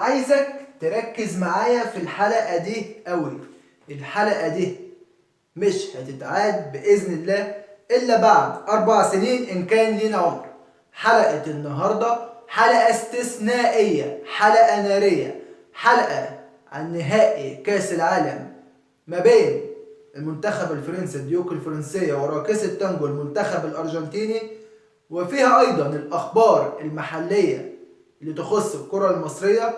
عايزك تركز معايا في الحلقة دي قوي. الحلقة دي مش هتتعاد بإذن الله إلا بعد 4 سنين إن كان لينا عمر. حلقة النهاردة حلقة استثنائية، حلقة نارية، حلقة عن نهائي كأس العالم ما بين المنتخب الفرنسي الديوك الفرنسية وراقصة تانجو المنتخب الأرجنتيني، وفيها أيضا الأخبار المحلية اللي تخص الكرة المصرية.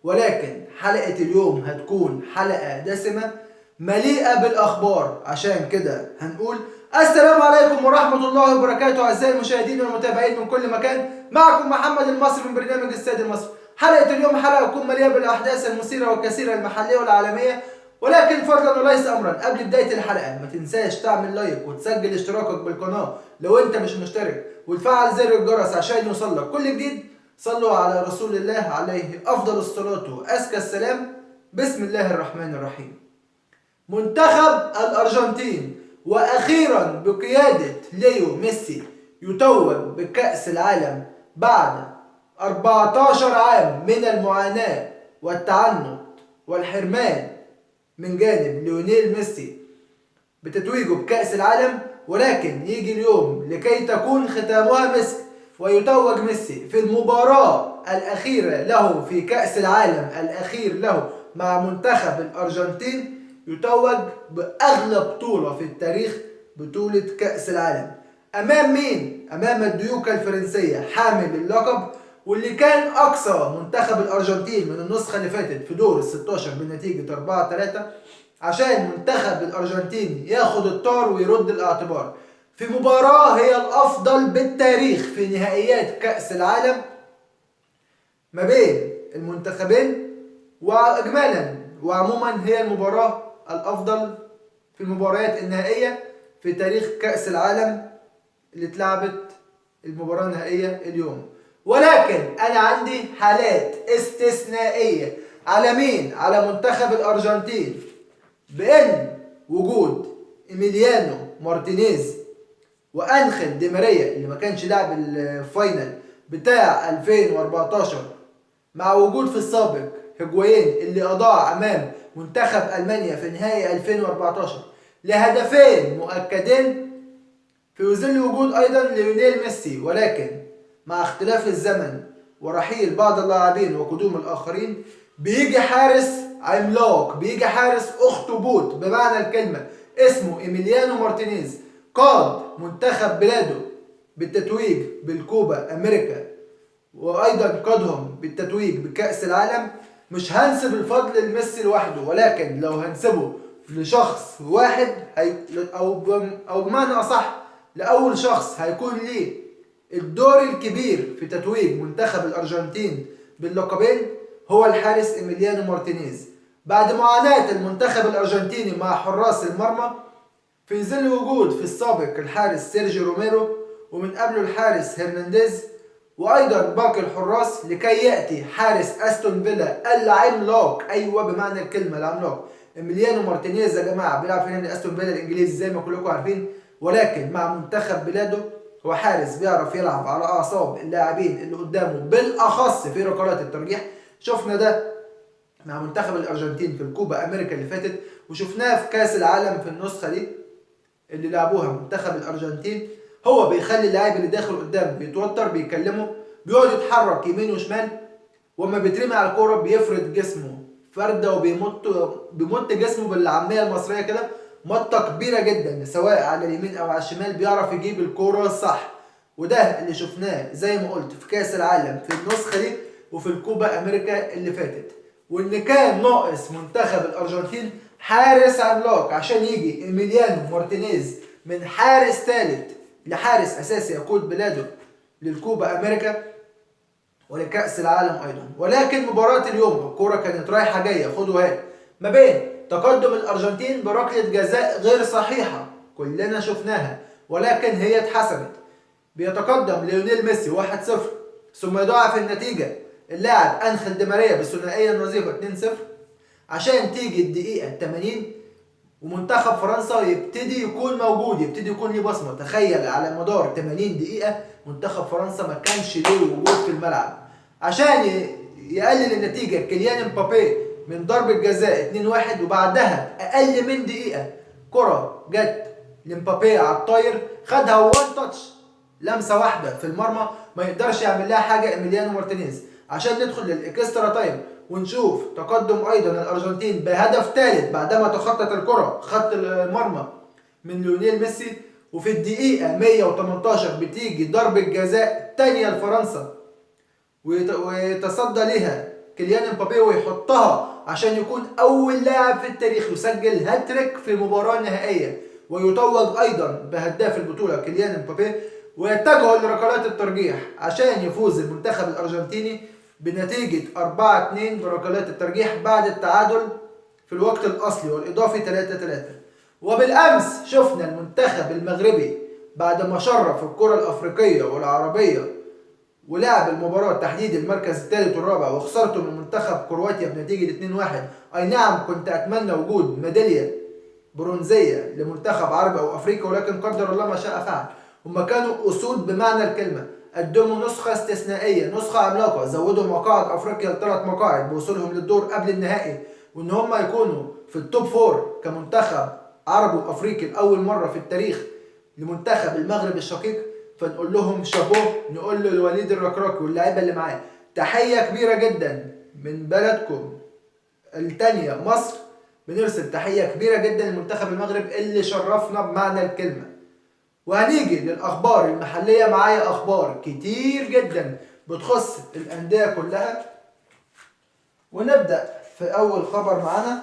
ولكن حلقة اليوم هتكون حلقة دسمة مليئة بالأخبار، عشان كده هنقول السلام عليكم ورحمة الله وبركاته أعزائي المشاهدين والمتابعين من كل مكان. معكم محمد المصري من برنامج استاد المصري. حلقة اليوم حلقة تكون مليئة بالأحداث المثيرة والكثيرة المحلية والعالمية، ولكن فضلا وليس أمرا قبل بداية الحلقة ما تنساش تعمل لايك وتسجل اشتراكك بالقناة لو أنت مش مشترك، وتفعل زر الجرس عشان يوصلك كل جديد. صلوا على رسول الله عليه أفضل الصلاة وأزكى السلام. بسم الله الرحمن الرحيم. منتخب الأرجنتين وأخيرا بقيادة ليو ميسي يتوج بكأس العالم بعد 14 عام من المعاناة والتعنت والحرمان من جانب ليونيل ميسي بتتويجه بكأس العالم. ولكن يجي اليوم لكي تكون ختامها مسك ويتوج ميسي في المباراة الأخيرة له في كأس العالم الأخير له مع منتخب الأرجنتين، يتوج بأغلى بطولة في التاريخ، بطولة كأس العالم. أمام مين؟ أمام الديوكا الفرنسية حامل اللقب، واللي كان أقصى منتخب الأرجنتين من النسخة اللي فاتت في دور ال16 بنتيجة 4-3 عشان منتخب الأرجنتين ياخد الطار ويرد الاعتبار في مباراة هي الأفضل بالتاريخ في نهائيات كأس العالم ما بين المنتخبين، وإجمالا وعموما هي المباراة الأفضل في المباريات النهائية في تاريخ كأس العالم اللي اتلعبت المباراة النهائية اليوم. ولكن أنا عندي حالات استثنائية على مين؟ على منتخب الأرجنتين، بأن وجود إيميليانو مارتينيز وأنخيل دي ماريا اللي ما كانش لاعب الفاينل بتاع 2014، مع وجود في السابق هيجوايين اللي أضاع أمام منتخب ألمانيا في نهائي 2014 لهدفين مؤكدين، في ظل وجود أيضا ليونيل ميسي. ولكن مع اختلاف الزمن ورحيل بعض اللاعبين وقدوم الآخرين بيجي حارس عملاق، بيجي حارس أخطبوط بمعنى الكلمة، اسمه إيميليانو مارتينيز، قاد منتخب بلاده بالتتويج بالكوبا أمريكا، وأيضا قادهم بالتتويج بكأس العالم. مش هنسب الفضل لميسي لوحده، ولكن لو هنسبه لشخص واحد أو بمعنى أصح لأول شخص هيكون ليه الدور الكبير في تتويج منتخب الأرجنتين باللقبين هو الحارس إيميليانو مارتينيز. بعد معاناة المنتخب الأرجنتيني مع حراس المرمى في ظل وجود في السابق الحارس سيرجيو روميرو، ومن قبله الحارس هرنانديز، وأيضا باقي الحراس، لكي يأتي حارس أستون فيلا العملاق، أيوة بمعنى الكلمة العملاق، إيميليانو مارتينيز. يا جماعة بيلعب في نادي أستون فيلا الإنجليزي زي ما كلكم عارفين، ولكن مع منتخب بلاده هو حارس بيعرف يلعب على أعصاب اللاعبين اللي قدامه، بالأخص في ركلات الترجيح. شفنا ده مع منتخب الأرجنتين في الكوبا أمريكا اللي فاتت، وشفناه في كأس العالم في النسخة دي اللي لعبوها منتخب الأرجنتين. هو بيخلي اللاعب اللي داخل قدامه بيتوتر، بيكلمه، بيقعد يتحرك يمين وشمال، وما بيترمي على الكورة بيفرد جسمه فردة وبيمط جسمه بالعامية المصرية كده مطة كبيرة جدا، سواء على اليمين أو على الشمال بيعرف يجيب الكورة صح. وده اللي شفناه زي ما قلت في كأس العالم في النسخة دي وفي الكوبا أمريكا اللي فاتت. وإن كان ناقص منتخب الأرجنتين حارس عملاق عشان يجي إيميليانو مارتينيز من حارس ثالث لحارس أساسي يقود بلاده للكوبا أمريكا ولكأس العالم أيضا. ولكن مباراة اليوم الكورة كانت رايحة جاية خد وهات ما بين تقدم الأرجنتين بركلة جزاء غير صحيحة كلنا شفناها، ولكن هي اتحسبت. بيتقدم ليونيل ميسي 1-0، ثم يضاعف النتيجة اللاعب أنخيل دي ماريا بثنائية نظيفة 2-0، عشان تيجي الدقيقة 80 ومنتخب فرنسا يبتدي يكون موجود، يبتدي يكون ليه بصمة. تخيل على مدار 80 دقيقة منتخب فرنسا ما كانش ليه وجود في الملعب، عشان يقلل النتيجة كيليان امبابي من ضربة جزاء 2-1، وبعدها أقل من دقيقة كرة جت لمبابي على الطاير، خدها وان تاتش، لمسة واحدة في المرمى، ما يقدرش يعمل لها حاجة إيميليانو مارتينيز، عشان ندخل للإكسترا تايم ونشوف تقدم أيضا الأرجنتين بهدف ثالث بعدما تخطت الكرة خط المرمى من ليونيل ميسي. وفي الدقيقة 118 بتيجي ضربة جزاء تانية لفرنسا ويتصدى لها كيليان امبابي ويحطها عشان يكون أول لاعب في التاريخ يسجل هاتريك في مباراة نهائية، ويتوج أيضا بهداف البطولة كيليان امبابي، ويتجهوا لركلات الترجيح عشان يفوز المنتخب الأرجنتيني بنتيجة 4-2 بركلات الترجيح بعد التعادل في الوقت الأصلي والإضافي 3-3. وبالأمس شفنا المنتخب المغربي بعد ما شرف الكرة الأفريقية والعربية ولعب المباراة تحديد المركز الثالث والرابع وخسرته من منتخب كرواتيا بنتيجة 2-1. أي نعم كنت أتمنى وجود ميدالية برونزية لمنتخب عربي أو أفريقي، ولكن قدر الله ما شاء فعل. هم كانوا أسود بمعنى الكلمة، قدموا نسخة استثنائية، نسخة عملاقة، زودوا مقاعد أفريقيا ل3 مقاعد بوصولهم للدور قبل النهائي، وإن هم يكونوا في التوب 4 كمنتخب عربي وأفريقي لأول مرة في التاريخ لمنتخب المغرب الشقيق. فنقول لهم شابوه، نقول له لوليد الركراكي واللاعيبه اللي معاه تحيه كبيره جدا من بلدكم الثانيه مصر. بنرسل تحيه كبيره جدا لمنتخب المغرب اللي شرفنا بمعنى الكلمه. وهنيجي للاخبار المحليه، معايا اخبار كتير جدا بتخص الانديه كلها، ونبدا في اول خبر معانا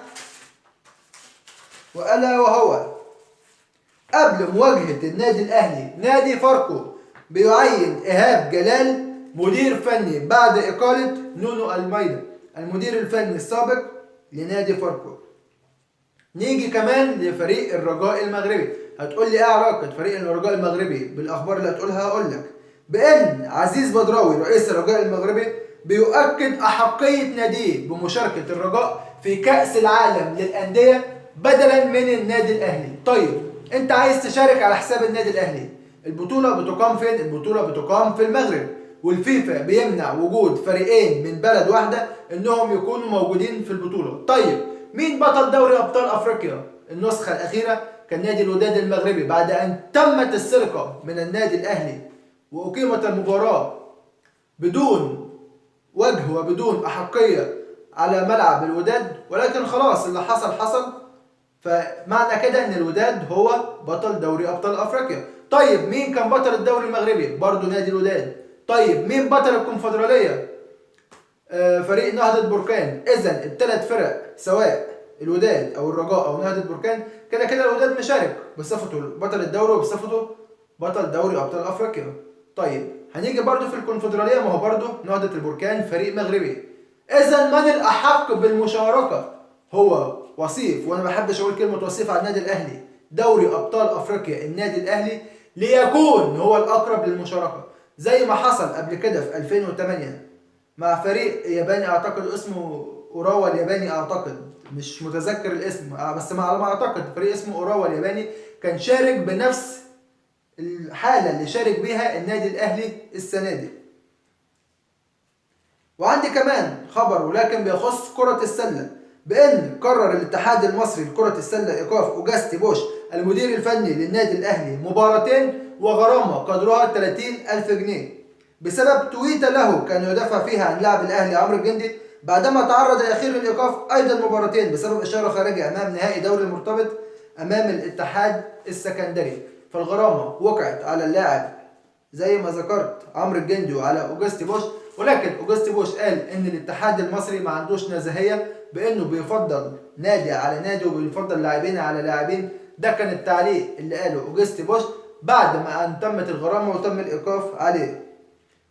والا وهو قبل مواجهة النادي الأهلي نادي فاركو بيعين إيهاب جلال مدير فني بعد إقالة نونو المايدا المدير الفني السابق لنادي فاركو. نيجي كمان لفريق الرجاء المغربي. هتقول لي ايه علاقة فريق الرجاء المغربي بالأخبار اللي هتقولها؟ هقول لك بأن عزيز بدراوي رئيس الرجاء المغربي بيؤكد أحقية ناديه بمشاركة الرجاء في كأس العالم للأندية بدلا من النادي الأهلي. طيب انت عايز تشارك على حساب النادي الاهلي، البطوله بتقام فين؟ البطوله بتقام في المغرب، والفيفا بيمنع وجود فريقين من بلد واحده انهم يكونوا موجودين في البطوله. طيب مين بطل دوري ابطال افريقيا النسخه الاخيره؟ كان نادي الوداد المغربي، بعد ان تمت السرقه من النادي الاهلي واقيمت المباراه بدون وجه وبدون احقيه على ملعب الوداد، ولكن خلاص اللي حصل حصل. فمعنى كده ان الوداد هو بطل دوري ابطال افريقيا. طيب مين كان بطل الدوري المغربي؟ برضه نادي الوداد. طيب مين بطل الكونفدراليه؟ فريق نهضة بركان. اذا الثلاث فرق سواء الوداد او الرجاء او نهضة بركان كده كده الوداد مشارك بصفته بطل الدوري وبصفته بطل دوري ابطال افريقيا. طيب هنيجي برضه في الكونفدراليه، ما هو برضه نهضة البركان فريق مغربي. اذا من الاحق بالمشاركه؟ هو وصيف، وانا ما بحبش اقول كلمه وصيف على النادي الاهلي، دوري ابطال افريقيا النادي الاهلي ليكون هو الاقرب للمشاركه، زي ما حصل قبل كده في 2008 مع فريق ياباني اعتقد اسمه اوراوا الياباني، اعتقد مش متذكر الاسم بس على ما اعتقد فريق اسمه اوراوا الياباني كان شارك بنفس الحاله اللي شارك بيها النادي الاهلي السنه دي. وعندي كمان خبر ولكن بيخص كره السله، بأن قرر الاتحاد المصري لكرة السلة إيقاف أوجاستي بوش المدير الفني للنادي الأهلي مباراتين وغرامة قدرها 30,000 جنيه بسبب تويتة له كان يدافع فيها عن لاعب الأهلي عمرو الجندي، بعدما تعرض الأخير للإيقاف أيضا مباراتين بسبب إشارة خارجة أمام نهائي دوري المرتبط أمام الاتحاد السكندري. فالغرامة وقعت على اللاعب زي ما ذكرت عمرو الجندي وعلى أوجاستي بوش، ولكن أوجاستي بوش قال إن الاتحاد المصري ما عندوش نزاهية، بانه بيفضل نادي على نادي وبيفضل لاعبين على لاعبين. ده كان التعليق اللي قاله اوجستي بوش بعد ما ان تمت الغرامه وتم الايقاف عليه.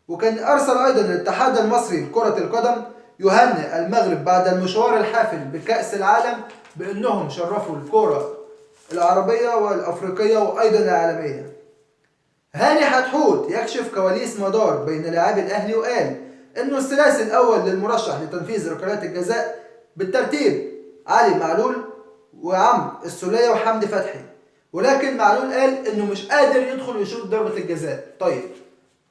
وكان ارسل ايضا الاتحاد المصري لكره القدم يهنئ المغرب بعد المشوار الحافل بكاس العالم بانهم شرفوا الكره العربيه والافريقيه وايضا العالميه. هاني حتحوت يكشف كواليس مدار بين لاعبي الاهلي وقال انه الثلاثي الاول للمرشح لتنفيذ ركلات الجزاء بالترتيب علي معلول وعمرو السولية وحمدي فتحي، ولكن معلول قال انه مش قادر يدخل ويشوط ضربة الجزاء. طيب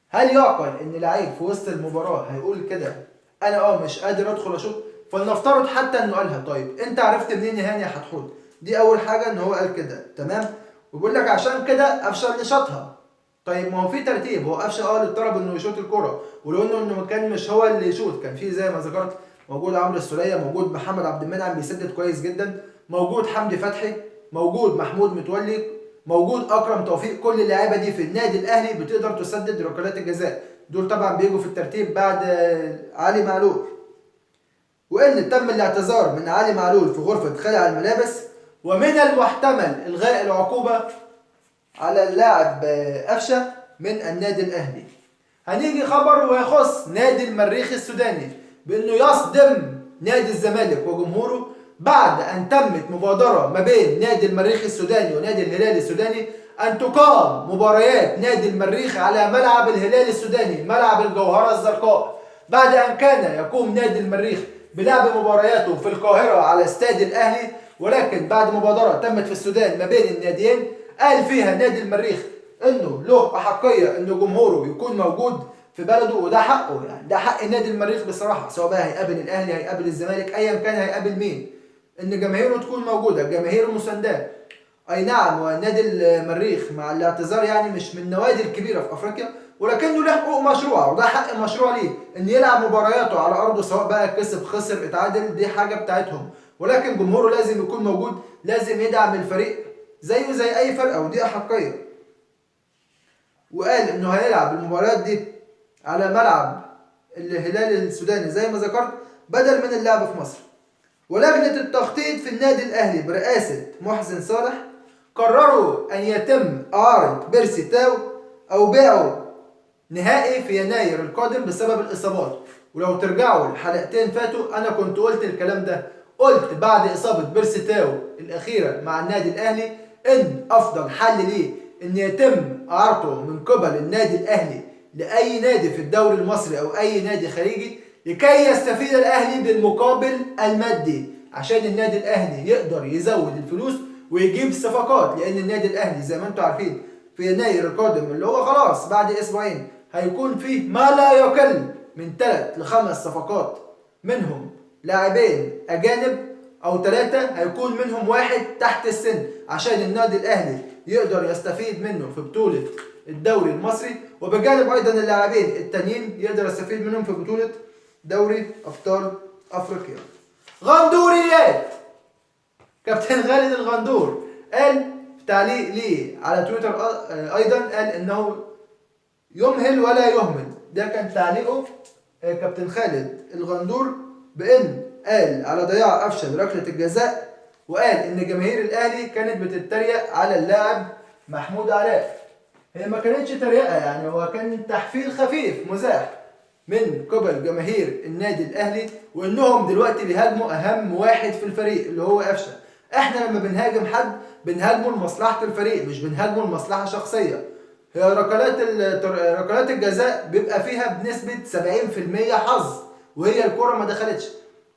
هل يعقل ان لعيب في وسط المباراة هيقول كده انا مش قادر ادخل اشوط. فلنفترض حتى انه قالها. طيب انت عرفت منين يا هاني يا حتحوت؟ دي اول حاجه ان هو قال كده، تمام. وبيقول لك عشان كده قفشه اللي شاطها. طيب ما هو في ترتيب، هو قفشه اللي اتطلب انه يشوط الكره، ولو انه كان مش هو اللي يشوط، كان في زي ما ذكرت موجود عمرو السوليه، موجود محمد عبد المنعم بيسدد كويس جدا، موجود حمدي فتحي، موجود محمود متولي، موجود اكرم توفيق. كل اللعيبه دي في النادي الاهلي بتقدر تسدد ركلات الجزاء. دول طبعا بيجوا في الترتيب بعد علي معلول. وان تم الاعتذار من علي معلول في غرفه خلع الملابس، ومن المحتمل الغاء العقوبه على اللاعب قفشه من النادي الاهلي. هنيجي خبر ويخص نادي المريخ السوداني بانه يصدم نادي الزمالك وجمهوره بعد ان تمت مبادره ما بين نادي المريخ السوداني ونادي الهلال السوداني ان تقام مباريات نادي المريخ على ملعب الهلال السوداني، ملعب الجوهره الزرقاء، بعد ان كان يقوم نادي المريخ بلعب مبارياته في القاهره على استاد الاهلي. ولكن بعد مبادره تمت في السودان ما بين الناديين قال فيها نادي المريخ انه له احقيه ان جمهوره يكون موجود في بلده، وده حقه. يعني ده حق نادي المريخ بصراحه، سواء بقى هيقابل الاهلي هيقابل الزمالك ايا كان هيقابل مين، ان جماهيره تكون موجوده، جماهيره مسانداه. اي نعم، ونادي المريخ مع الاعتذار يعني مش من النوادي الكبيره في افريقيا، ولكنه له حقوق مشروعه، وده حق مشروع ليه ان يلعب مبارياته على ارضه، سواء بقى كسب خسر اتعادل، دي حاجه بتاعتهم. ولكن جمهوره لازم يكون موجود، لازم يدعم الفريق زيه زي اي فرقه، ودي احقيه. وقال انه هيلعب المباريات دي على ملعب الهلال السوداني زي ما ذكرت، بدل من اللعب في مصر. ولجنة التخطيط في النادي الأهلي برئاسة محسن صالح قرروا أن يتم إعارة بيرسي تاو أو بيعه نهائي في يناير القادم بسبب الإصابات. ولو ترجعوا الحلقتين فاتوا أنا كنت قلت الكلام ده، قلت بعد إصابة بيرسي تاو الأخيرة مع النادي الأهلي إن أفضل حل ليه إن يتم إعارته من قبل النادي الأهلي لأي نادي في الدوري المصري أو أي نادي خارجي، لكي يستفيد الأهلي بالمقابل المادي، عشان النادي الأهلي يقدر يزود الفلوس ويجيب صفقات. لأن النادي الأهلي زي ما أنتم عارفين في يناير القادم اللي هو خلاص بعد أسبوعين هيكون فيه ما لا يقل من 3 ل 5 صفقات، منهم لاعبين أجانب أو 3 هيكون منهم 1 تحت السن، عشان النادي الأهلي يقدر يستفيد منه في بطولة الدوري المصري، وبجانب أيضا اللاعبين التانيين يقدر يستفيد منهم في بطولة دوري أبطال أفريقيا. غندوريات. كابتن خالد الغندور قال في تعليق ليه على تويتر أيضا، قال إنه يمهل ولا يهمل. ده كان تعليقه كابتن خالد الغندور، بإن قال على ضياع قفشه بركلة الجزاء، وقال إن جماهير الأهلي كانت بتتريق على اللاعب محمود علاء. هي ما كانتش تريقة، يعني هو كان تحفيل خفيف مزاح من قبل جماهير النادي الاهلي، وانهم دلوقتي بيهاجموا اهم واحد في الفريق اللي هو قفشه. احنا لما بنهاجم حد بنهاجمه لمصلحه الفريق، مش بنهاجمه لمصلحه شخصيه. هي ركلات الجزاء بيبقى فيها بنسبه 70% حظ، وهي الكره ما دخلتش.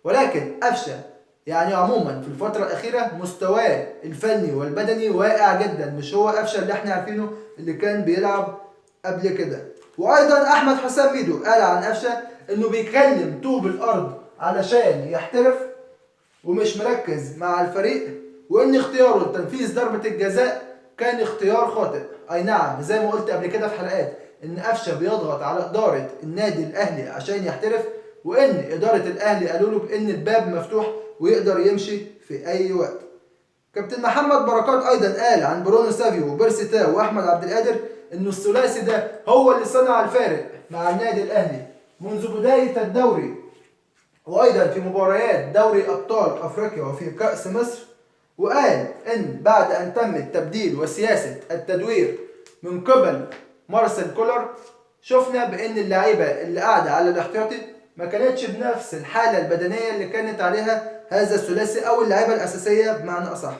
ولكن قفشه يعني عموما في الفتره الاخيره مستواه الفني والبدني واقع جدا، مش هو قفشه اللي احنا عارفينه اللي كان بيلعب قبل كده. وايضا احمد حسام ميدو قال عن قفشه انه بيكلم طوب الارض علشان يحترف ومش مركز مع الفريق، وان اختياره لتنفيذ ضربه الجزاء كان اختيار خاطئ. اي نعم، زي ما قلت قبل كده في حلقات ان قفشه بيضغط على اداره النادي الاهلي عشان يحترف، وان اداره الاهلي قالوا له بان الباب مفتوح ويقدر يمشي في اي وقت. كابتن محمد بركات ايضا قال عن برونو سافيو وبيرسي تاو واحمد عبد القادر انه الثلاثي ده هو اللي صنع الفارق مع النادي الاهلي منذ بدايه الدوري، وايضا في مباريات دوري ابطال افريقيا وفي كاس مصر. وقال ان بعد ان تم التبديل وسياسه التدوير من قبل مارسيل كولر، شفنا بان اللعيبه اللي قاعده على الاحتياطي ما كانتش بنفس الحاله البدنيه اللي كانت عليها هذا الثلاثي او اللعيبه الاساسيه بمعنى اصح.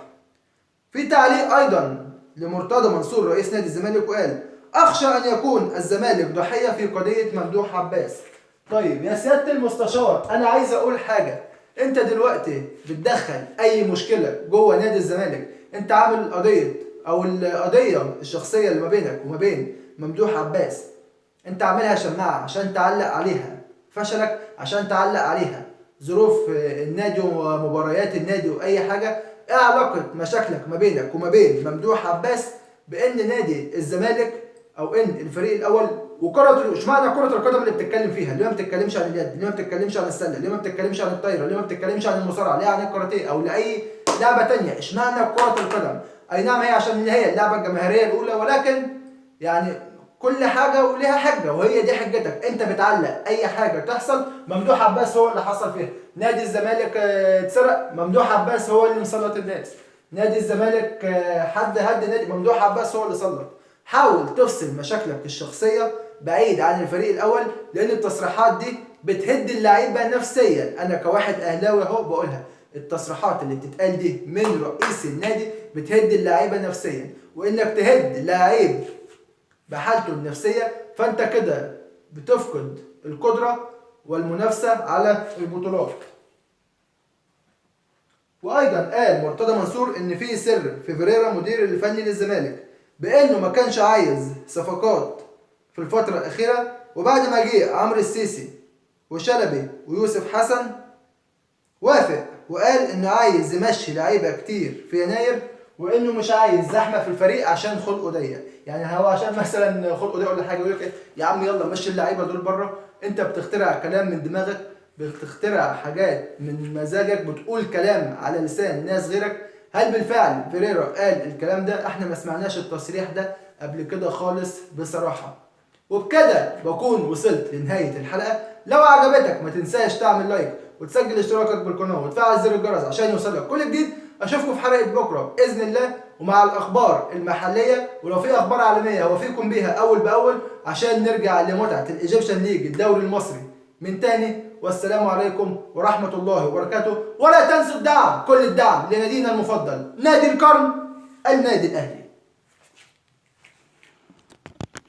في تعليق ايضا لمرتضى منصور رئيس نادي الزمالك، وقال اخشى ان يكون الزمالك ضحيه في قضيه ممدوح عباس. طيب يا سياده المستشار، انا عايز اقول حاجه. انت دلوقتي بتدخل اي مشكله جوه نادي الزمالك، انت عامل قضيه او القضيه الشخصيه اللي ما بينك وما بين ممدوح عباس، انت عاملها شماعه عشان تعلق عليها فشلك عشان تعلق عليها ظروف النادي ومباريات النادي واي حاجه. ايه علاقه مشاكلك ما بينك وما بين ممدوح عباس بان نادي الزمالك او ان الفريق الاول اشمعنى كره القدم اللي بتتكلم فيها؟ ليه ما بتتكلمش عن اليد؟ ليه ما بتتكلمش عن السله؟ ليه ما بتتكلمش عن الطايره؟ ليه ما بتتكلمش عن المصارعه؟ ليه عن الكاراتيه او لاي لعبه تانية؟ اشمعنى كره القدم؟ اي نعم هي عشان هي اللعبه الجماهيريه الاولى، ولكن يعني كل حاجه وليها حجه، وهي دي حجتك. انت بتعلق اي حاجه تحصل ممدوح عباس هو اللي حصل فيها. نادي الزمالك اتسرق، ممدوح عباس هو اللي مسلط الناس. نادي الزمالك حد هد نادي، ممدوح عباس هو اللي سلط. حاول تفصل مشاكلك الشخصيه بعيد عن الفريق الاول، لان التصريحات دي بتهد اللعيبه نفسيا. انا كواحد اهلاوي اهو بقولها، التصريحات اللي بتتقال دي من رئيس النادي بتهد اللعيبه نفسيا، وانك تهد لعيب بحالته النفسيه فانت كده بتفقد القدره والمنافسه على البطولات. وايضا قال مرتضى منصور ان في سر في فيريرا مدير الفني للزمالك بانه ما كانش عايز صفقات في الفتره الاخيره، وبعد ما جه عمرو السيسي وشلبي ويوسف حسن وافق وقال انه عايز يمشي لعيبه كتير في يناير، وانه مش عايز زحمه في الفريق عشان خلقه ضيق. يعني هو عشان مثلا خلقه ضيق ولا حاجه يقول لك يا عم يلا مشي اللعيبه دول بره. انت بتخترع كلام من دماغك، بتخترع حاجات من مزاجك، بتقول كلام على لسان ناس غيرك. هل بالفعل فيريرا قال الكلام ده؟ احنا ما سمعناش التصريح ده قبل كده خالص بصراحه. وبكده بكون وصلت لنهايه الحلقه. لو عجبتك ما تنساش تعمل لايك وتسجل اشتراكك بالقناه وتفعل زر الجرس عشان يوصلك كل جديد. اشوفكم في حلقه بكره باذن الله ومع الاخبار المحليه، ولو في اخبار عالميه هوافيكم بيها اول باول عشان نرجع لمتعه الايجيبشن ليج الدوري المصري من تاني. والسلام عليكم ورحمه الله وبركاته. ولا تنسوا الدعم، كل الدعم لنادينا المفضل نادي القرن، النادي الاهلي.